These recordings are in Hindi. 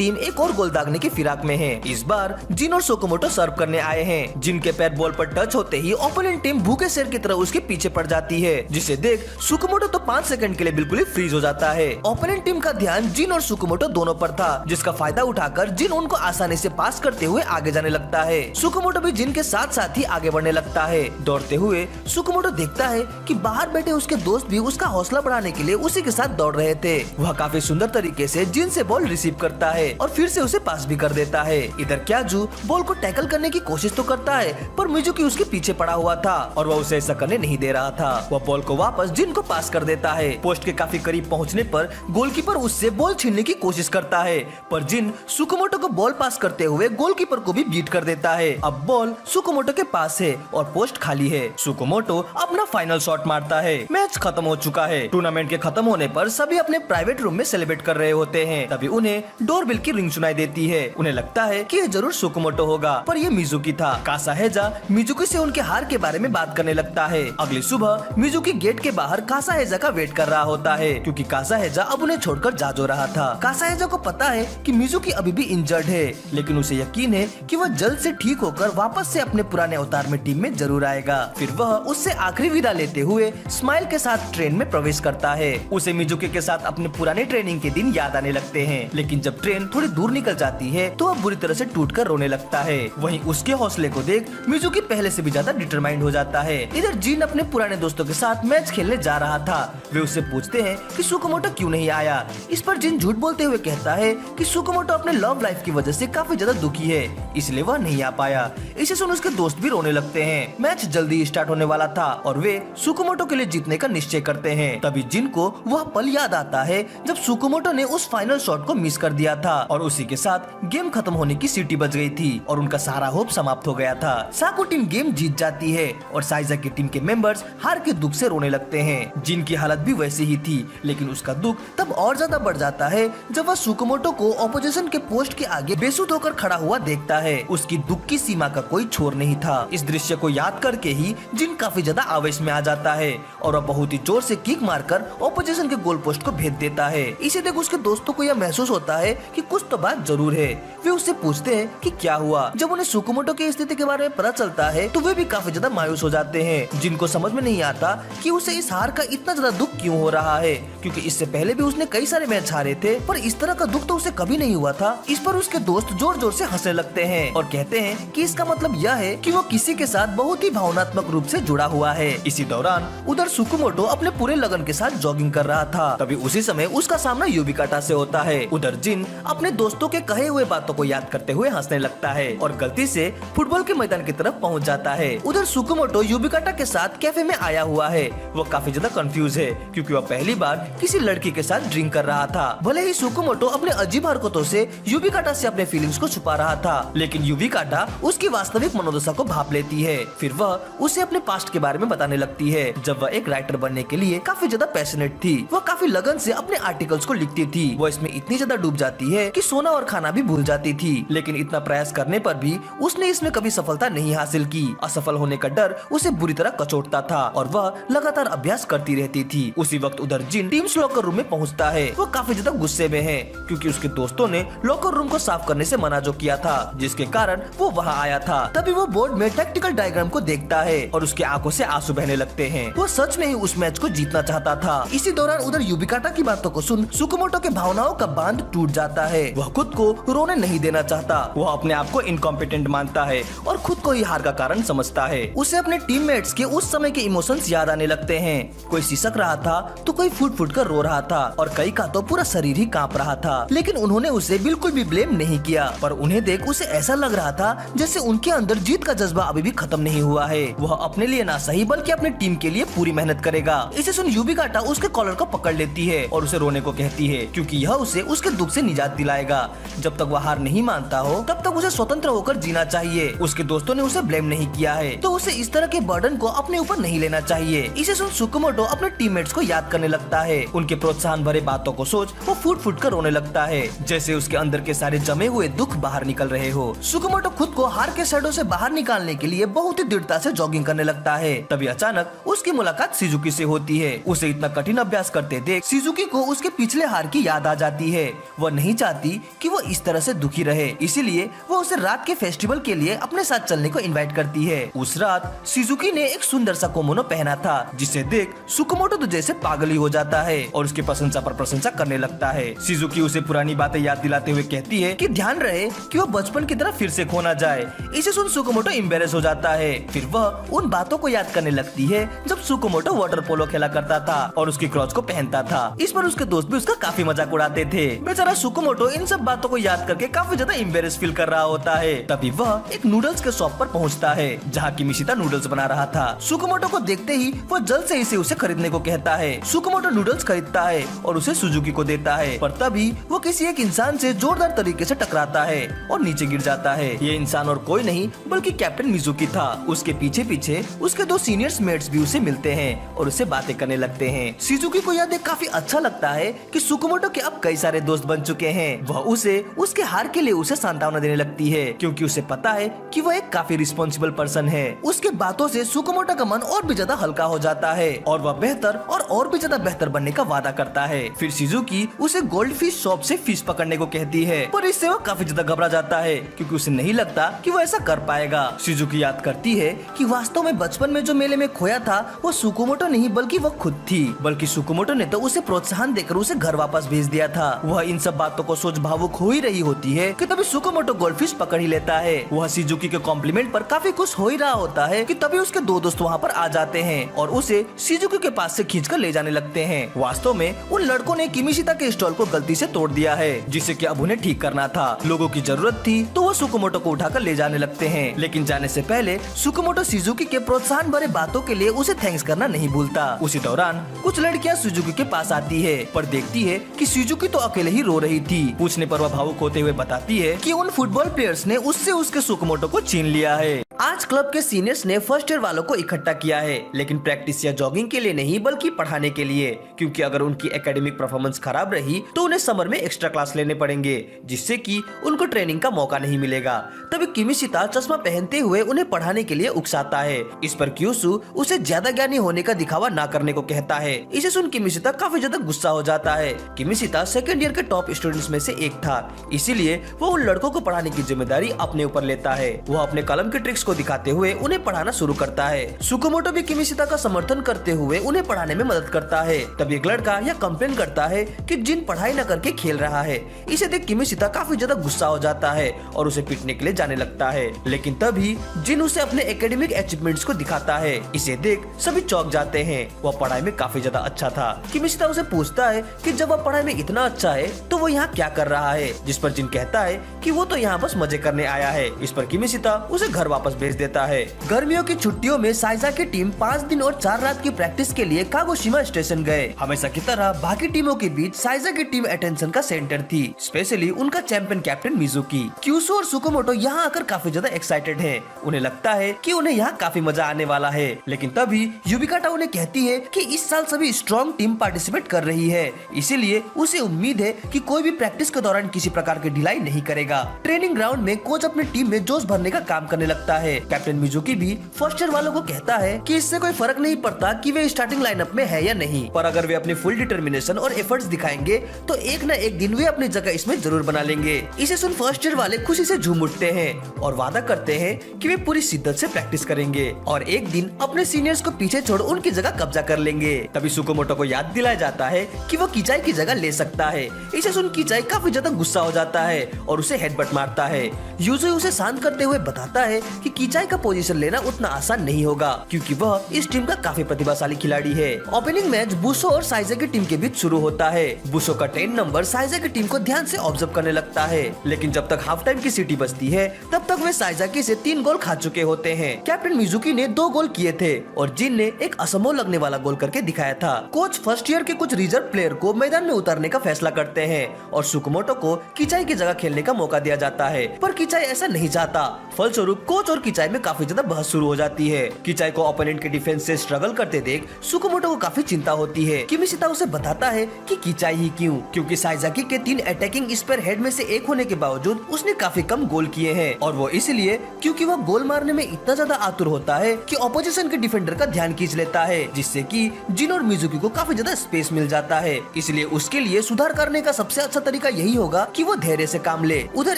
टीम एक और गोल दागने की फिराक में है। इस बार जिन और सुकुमोटो सर्व करने आए हैं। जिनके पैर बॉल पर टच होते ही ओपोनेंट टीम भूखे शेर की तरह उसके पीछे पड़ जाती है, जिसे देख सुकुमोटो तो 5 सेकंड के लिए बिल्कुल ही फ्रीज हो जाता है। ओपोनेंट टीम का ध्यान जिन और सुकुमोटो दोनों पर था, जिसका फायदा उठाकर जिन उनको आसानी से पास करते हुए आगे जाने लगता है। सुकुमोटो भी जिन के साथ साथ ही आगे बढ़ने लगता है। दौड़ते हुए सुकुमोटो देखता है कि बाहर बैठे उसके दोस्त भी उसका हौसला बढ़ाने के लिए उसी के साथ दौड़ रहे थे। वह काफी सुंदर तरीके से जिन से बॉल रिसीव करता है और फिर से उसे पास भी कर देता है। इधर क्याजू बॉल को टैकल करने की कोशिश तो करता है, पर मिजुकी उसके पीछे पड़ा हुआ था और वह उसे ऐसा करने नहीं दे रहा था। वह बॉल को वापस जिन को पास कर देता है। पोस्ट के काफी करीब पहुंचने पर गोलकीपर उससे बॉल छीनने की कोशिश करता है, पर जिन सुकुमोटो को बॉल पास करते हुए गोलकीपर को भी बीट कर देता है। अब बॉल सुकुमोटो के पास है और पोस्ट खाली है। सुकुमोटो अपना फाइनल शॉट मारता है। मैच खत्म हो चुका है। टूर्नामेंट के खत्म होने पर सभी अपने प्राइवेट रूम में सेलिब्रेट कर रहे होते हैं। तभी उन्हें डोरबेल की रिंग सुनाई देती है। उन्हें लगता है कि ये जरूर सुकुमोटो होगा, पर ये मिजुकी था। कासाहेजा मिजुकी से उनके हार के बारे में बात करने लगता है। अगली सुबह मिजुकी गेट के बाहर कासाहेजा का वेट कर रहा होता है, क्योंकि कासाहेजा अब उन्हें छोड़कर जा जो रहा था। कासाहेजा को पता है कि मिजुकी अभी भी इंजर्ड है, लेकिन उसे यकीन है कि वह जल्द से ठीक होकर वापस से अपने पुराने अवतार में टीम में जरूर आएगा। फिर वह उससे आखिरी विदा लेते हुए स्माइल के साथ ट्रेन में प्रवेश करता है। उसे मिजुकी के साथ अपने पुराने ट्रेनिंग के दिन याद आने लगते हैं, लेकिन जब ट्रेन थोड़ी दूर निकल जाती है तो वह बुरी तरह से टूटकर रोने लगता है। वहीं उसके हौसले को देख मिजुकी पहले से भी ज्यादा डिटरमाइंड हो जाता है। इधर जिन अपने पुराने दोस्तों के साथ मैच खेलने जा रहा था। वे उससे पूछते हैं कि सुकुमोटो क्यों नहीं आया। इस पर जिन झूठ बोलते हुए कहता है कि सुकुमोटो अपने लव लाइफ की वजह से काफी ज्यादा दुखी है, इसलिए वह नहीं आ पाया। इसे सुन उसके दोस्त भी रोने लगते हैं। मैच जल्दी स्टार्ट होने वाला था और वे सुकुमोटो के लिए जीतने का निश्चय करते हैं। तभी जिन को वह पल याद आता है जब सुकुमोटो ने उस फाइनल शॉट को मिस कर दिया था और उसी के साथ गेम खत्म होने की सीटी बज गई थी और उनका सारा होप समाप्त हो गया था। साकू टीम गेम जीत जाती है और साइजा की टीम के मेंबर्स हार के दुख से रोने लगते हैं। जिन की हालत भी वैसी ही थी, लेकिन उसका दुख तब और ज्यादा बढ़ जाता है जब वह सुकुमोटो को ऑपोजिशन के पोस्ट के आगे बेसुध होकर खड़ा हुआ देखता है। उसकी दुख की सीमा का कोई छोर नहीं था। इस दृश्य को याद करके ही जिन काफी ज्यादा आवेश में आ जाता है और वह बहुत ही जोर से किक मारकर ऑपोजिशन के गोल पोस्ट को भेद देता है। इसे देख उसके दोस्तों को यह महसूस होता है कि कुछ तो बात जरूर है। वे उससे पूछते हैं कि क्या हुआ। जब उन्हें सुकुमोटो की स्थिति के बारे में पता चलता है तो वे भी काफी ज्यादा मायूस हो जाते हैं। जिनको समझ में नहीं आता कि उसे इस हार का इतना ज्यादा दुख क्यों हो रहा है, क्योंकि इससे पहले भी उसने कई सारे मैच हारे थे, पर इस तरह का दुख तो उसे कभी नहीं हुआ था। इस पर उसके दोस्त जोर जोर से हंसने लगते हैं और कहते हैं कि इसका मतलब यह है कि वो किसी के साथ बहुत ही भावनात्मक रूप से जुड़ा हुआ है। इसी दौरान उधर सुकुमोटो अपने पूरे लगन के साथ जॉगिंग कर रहा था। तभी उसी समय उसका सामना युबिकाटा से होता है। उधर जिन अपने दोस्तों के कहे हुए बातों को याद करते हुए हंसने लगता है और गलती से फुटबॉल के मैदान की तरफ पहुंच जाता है। उधर सुकुमोटो युबिकाटा के साथ कैफे में आया हुआ है। वो काफी ज्यादा कंफ्यूज है, क्योंकि वह पहली बार किसी लड़की के साथ ड्रिंक कर रहा था। भले ही सुकुमोटो अपने अजीब हरकतों से युबिकाटा से अपने फीलिंग्स को छुपा रहा था, लेकिन युबिकाटा उसकी वास्तविक मनोदशा को भाप लेती है। फिर वह उसे अपने पास्ट के बारे में बताने लगती है। जब वह एक राइटर बनने के लिए काफी ज्यादा पैशनेट थी, वह काफी लगन से अपने आर्टिकल्स को लिखती थी। वो इसमें इतनी ज्यादा डूब जाती है कि सोना और खाना भी भूल जाती थी, लेकिन इतना प्रयास करने पर भी उसने इसमें कभी सफलता नहीं हासिल की। असफल होने का डर उसे बुरी तरह कचोटता था और वह लगातार अभ्यास करती रहती थी। उसी वक्त उधर जिन टीम्स लॉकर रूम में पहुंचता है। वो काफी ज्यादा गुस्से में है, क्योंकि उसके दोस्तों ने लॉकर रूम को साफ करने से मना जो किया था, जिसके कारण वो वहाँ आया था। तभी वो बोर्ड में टैक्टिकल डायग्राम को देखता है और उसके आंखों से आंसू बहने लगते हैं। वो सच में ही उस मैच को जीतना चाहता था। इसी दौरान उधर युबिकाटा की बातों को सुन सुकुमोटो के भावनाओं का बांध टूट जाता है। वह खुद को रोने नहीं देना चाहता। वह अपने आप को इनकॉम्पिटेंट मानता है और खुद को ही हार का कारण समझता है। उसे अपने टीममेट्स के उस समय के इमोशंस याद आने लगते हैं। कोई सिसक रहा था तो कोई फुट फुट कर रो रहा था और कई का तो पूरा शरीर ही कांप रहा था, लेकिन उन्होंने उसे बिल्कुल भी ब्लेम नहीं किया। पर उन्हें देख उसे ऐसा लग रहा था जैसे उनके अंदर जीत का जज्बा अभी भी खत्म नहीं हुआ है। वह अपने लिए ना सही बल्कि अपने टीम के लिए पूरी मेहनत करेगा। इसे सुन युबिकाटा उसके कॉलर को पकड़ लेती है और उसे रोने को कहती है, क्योंकि यह उसे उसके दुख से निजात दिलाएगा। जब तक वह हार नहीं मानता हो तब तक उसे स्वतंत्र होकर जीना चाहिए। उसके दोस्तों ने उसे ब्लेम नहीं किया है, तो उसे इस तरह के बर्डन को अपने ऊपर नहीं लेना चाहिए। इसे सुन सुकुमोटो अपने टीममेट्स को याद करने लगता है। उनके प्रोत्साहन भरे बातों को सोच वो फूट फूट कर रोने लगता है, जैसे उसके अंदर के सारे जमे हुए दुख बाहर निकल रहे हो। सुकुमोटो खुद को हार के शैडो से बाहर निकालने के लिए बहुत ही दृढ़ता से जॉगिंग करने लगता है। तभी अचानक उसकी मुलाकात शिजुकी से होती है। उसे इतना कठिन अभ्यास करते देख शिजुकी को उसके पिछले हार की याद आ जाती है। वह नहीं चाहती चाहती कि वो इस तरह से दुखी रहे, इसीलिए वो उसे रात के फेस्टिवल के लिए अपने साथ चलने को इनवाइट करती है। उस रात शिजुकी ने एक सुंदर सा कोमोनो पहना था, जिसे देख सुकुमोटो तो जैसे पागल ही हो जाता है और उसकी प्रशंसा पर प्रशंसा करने लगता है। शिजुकी उसे पुरानी बातें याद दिलाते हुए कहती है कि ध्यान रहे कि वो बचपन की तरह फिर से खो ना जाए। इसे सुन सुकुमोटो एम्बेरेस हो जाता है। फिर वह उन बातों को याद करने लगती है जब सुकुमोटो वाटर पोलो खेला करता था और उसकी क्रॉच को पहनता था। इस पर उसके दोस्त भी उसका काफी मजाक उड़ाते थे। बेचारा सुकुमोटो इन सब बातों को याद करके काफी ज्यादा एम्बेरेस फील कर रहा होता है। तभी वह एक नूडल्स के शॉप पर पहुंचता है जहाँ किमिशिता नूडल्स बना रहा था। सुकुमोटो को देखते ही वो जल्द से इसे उसे खरीदने को कहता है। सुकुमोटो नूडल्स खरीदता है और उसे सुजुकी को देता है, पर तभी वो किसी एक इंसान से जोरदार तरीके से टकराता है और नीचे गिर जाता है। ये इंसान और कोई नहीं बल्कि कैप्टन मिजुकी था। उसके पीछे पीछे उसके दो सीनियर्स मेट्स भी उसे मिलते हैं और उससे बातें करने लगते हैं। शिजुकी को यह देख काफी अच्छा लगता है कि सुकुमोटो के अब कई सारे दोस्त बन चुके हैं। वह उसे उसके हार के लिए उसे सांत्वना देने लगती है, क्योंकि उसे पता है कि वह एक काफी रिस्पॉन्सिबल पर्सन है। उसके बातों से सुकुमोटो का मन और भी ज्यादा हल्का हो जाता है और वह बेहतर और भी ज्यादा बेहतर बनने का वादा करता है। फिर शिजुकी उसे गोल्ड फिश शॉप से फिश पकड़ने को कहती है, पर इससे वो काफी ज्यादा घबरा जाता है क्योंकि उसे नहीं लगता कि वो ऐसा कर पाएगा। शिजुकी याद करती है कि वास्तव में बचपन में जो मेले में खोया था वो सुकुमोटो नहीं बल्कि वो खुद थी, बल्कि सुकुमोटो ने तो उसे प्रोत्साहन देकर उसे घर वापस भेज दिया था। वह इन सब बातों को सोच भावुक हो ही रही होती है कि तभी सुकुमोटो गोल्डफिश पकड़ ही लेता है। वह शिजुकी के कॉम्प्लीमेंट पर काफी खुश हो ही रहा होता है कि तभी उसके दो दोस्त वहाँ पर आ जाते हैं और उसे शिजुकी के पास से खींचकर ले जाने लगते हैं। वास्तव में उन लड़कों ने किमिशिता के स्टॉल को गलती से तोड़ दिया है, जिसे कि अब उन्हें ठीक करना था। लोगों की जरूरत थी तो वो सुकुमोटो को उठाकर ले जाने लगते हैं, लेकिन जाने से पहले सुकुमोटो शिजुकी के प्रोत्साहन भरे बातों के लिए उसे थैंक्स करना नहीं भूलता। उसी दौरान कुछ लड़कियां शिजुकी के पास आती है, पर देखती है कि शिजुकी तो अकेले ही रो रही थी। पूछने पर वह भावुक होते हुए बताती है कि उन फुटबॉल प्लेयर्स ने उससे उसके सुकुमोटो को छीन लिया है। आज क्लब के सीनियर्स ने फर्स्ट ईयर वालों को इकट्ठा किया है, लेकिन प्रैक्टिस या जॉगिंग के लिए नहीं बल्कि पढ़ाने के लिए, क्योंकि अगर उनकी एकेडमिक परफॉर्मेंस खराब रही तो उन्हें समर में एक्स्ट्रा क्लास लेने पड़ेंगे, जिससे कि उनको ट्रेनिंग का मौका नहीं मिलेगा। तभी किमिशिता चश्मा पहनते हुए उन्हें पढ़ाने के लिए उकसाता है। इस पर क्यूसु उसे ज्यादा ज्ञानी होने का दिखावा ना करने को कहता है। इसे सुन किमिशिता काफी ज्यादा गुस्सा हो जाता है। किमिशिता सेकेंड ईयर के टॉप स्टूडेंट्स में से एक था, इसीलिए वो उन लड़कों को पढ़ाने की जिम्मेदारी अपने ऊपर लेता है। वह अपने कलम के ट्रिक्स को दिखाते हुए उन्हें पढ़ाना शुरू करता है। सुकुमोटो भी किमिशिता का समर्थन करते हुए उन्हें पढ़ाने में मदद करता है। तब एक लड़का यह कंप्लेन करता है कि जिन पढ़ाई न करके खेल रहा है। इसे देख किमिशिता काफी ज्यादा गुस्सा हो जाता है और उसे पीटने के लिए जाने लगता है, लेकिन तभी जिन उसे अपने एकेडमिक अचीवमेंट्स को दिखाता है। इसे देख सभी चौंक जाते हैं। वह पढ़ाई में काफी ज्यादा अच्छा था। किमिशिता उसे पूछता है कि जब वह पढ़ाई में इतना अच्छा है तो वो यहाँ क्या कर रहा है, जिस पर जिन कहता है कि वो तो यहाँ बस मजे करने आया है। इस पर किमिशिता उसे घर वापस भेज देता है। गर्मियों की छुट्टियों में साइजा की टीम 5 दिन और 4 रात की प्रैक्टिस के लिए कागोशिमा स्टेशन गए। हमेशा की तरह बाकी टीमों के बीच साइजा की टीम अटेंशन का सेंटर थी, स्पेशली उनका चैंपियन कैप्टन मिजुकी। क्यूसु और सुकुमोटो यहाँ आकर काफी ज्यादा एक्साइटेड हैं। उन्हें लगता है कि उन्हें यहाँ काफी मजा आने वाला है, लेकिन तभी युबिकाटा उन्हें कहती है कि इस साल सभी स्ट्रॉन्ग टीम पार्टिसिपेट कर रही है, इसीलिए उसे उम्मीद है कि कोई भी प्रैक्टिस के दौरान किसी प्रकार की ढिलाई नहीं करेगा। ट्रेनिंग ग्राउंड में कोच अपनी टीम में जोश भरने का काम करने लगता है। कैप्टन मिजुकी भी फर्स्ट ईयर वालों को कहता है कि इससे कोई फर्क नहीं पड़ता कि वे स्टार्टिंग लाइनअप में है या नहीं, पर अगर वे अपनी फुल डिटर्मिनेशन और एफर्ट्स दिखाएंगे तो एक न एक दिन वे अपनी जगह इसमें जरूर बना लेंगे। इसे सुन फर्स्ट ईयर वाले खुशी से झूम उठते हैं और वादा करते हैं कि वे पूरी शिद्दत से प्रैक्टिस करेंगे और एक दिन अपने सीनियर्स को पीछे छोड़ उनकी जगह कब्जा कर लेंगे। तभी सुकुमोटो को याद दिलाया जाता है कि वो किचाई की जगह ले सकता है। इसे सुन किचाई काफी ज्यादा गुस्सा हो जाता है और उसे हेडबट मारता है। यूजुई उसे शांत करते हुए बताता है कि किचाई का पोजीशन लेना उतना आसान नहीं होगा, क्योंकि वह इस टीम का काफी प्रतिभाशाली खिलाड़ी है। ओपनिंग मैच बुशो और साइजा की टीम के बीच शुरू होता है। बुशो का 10 नंबर साइजा की टीम को ध्यान से ऑब्जर्व करने लगता है, लेकिन जब तक हाफ टाइम की सीटी बजती है तब तक वे साइजाकी से 3 गोल खा चुके होते हैं। कैप्टन मिजुकी ने 2 गोल किए थे और जिन ने एक असंभव लगने वाला गोल करके दिखाया था। कोच फर्स्ट ईयर के कुछ रिजर्व प्लेयर को मैदान में उतारने का फैसला करते हैं और सुकुमोटो को किचाई की जगह खेलने का मौका दिया जाता है, पर किचाई ऐसा नहीं चाहता। फलस्वरूप कोच और किचाई में काफी ज्यादा बहस शुरू हो जाती है। किचाई को ओपोनेंट के डिफेंस से स्ट्रगल करते देख सुकुमोटो को काफी चिंता होती है। किमिशिता उसे बताता है कि किचाई ही क्यों, क्योंकि साइजाकी के 3 अटैकिंग स्पेयर हेड में से एक होने के बावजूद उसने काफी कम गोल किए हैं, और वो इसलिए क्योंकि वो गोल मारने में इतना ज्यादा आतुर होता है कि ऑपोजिशन के डिफेंडर का ध्यान खींच लेता है, जिससे कि जिन और मिजुकी को काफी ज्यादा स्पेस मिल जाता है। इसलिए उसके लिए सुधार करने का सबसे अच्छा तरीका यही होगा कि वो धैर्य से काम ले। उधर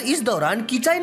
इस दौरान किचाई